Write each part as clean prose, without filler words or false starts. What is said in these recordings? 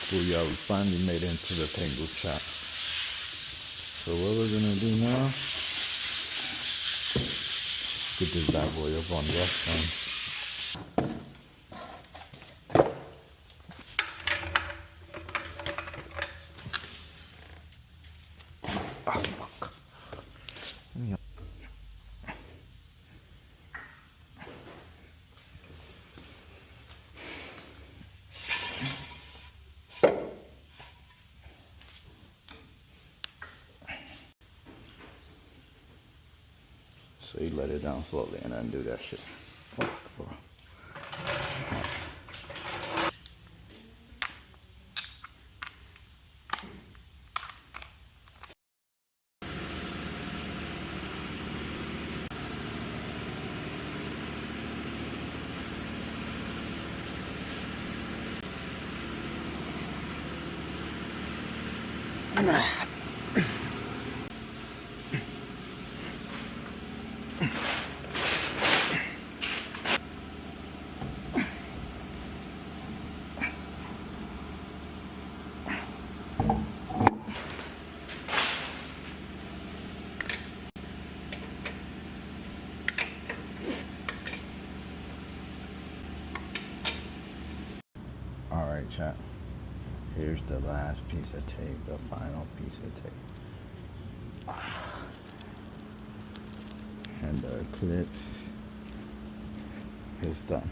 Booyah, we finally made it into the Tengu chat. So what we're gonna do now, get this bad boy up on the F-phone. Ah, fuck. So you let it down slowly and then do that shit. Fuck, bro. Alright, chat. Here's the last piece of tape, the final piece of tape. And the Eclipse is done.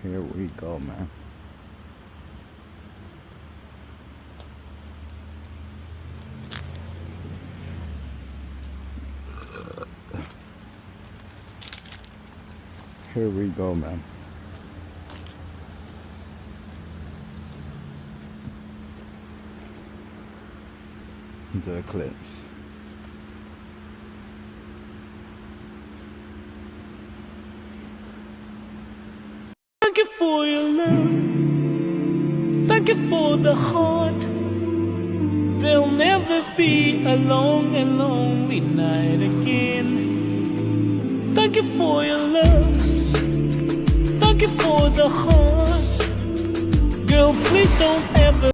Here we go, man. Here we go, man. The Eclipse. Thank you for your love. Thank you for the heart. There'll never be a long and lonely night again. Thank you for your love. Thank you for the heart. Girl, please don't ever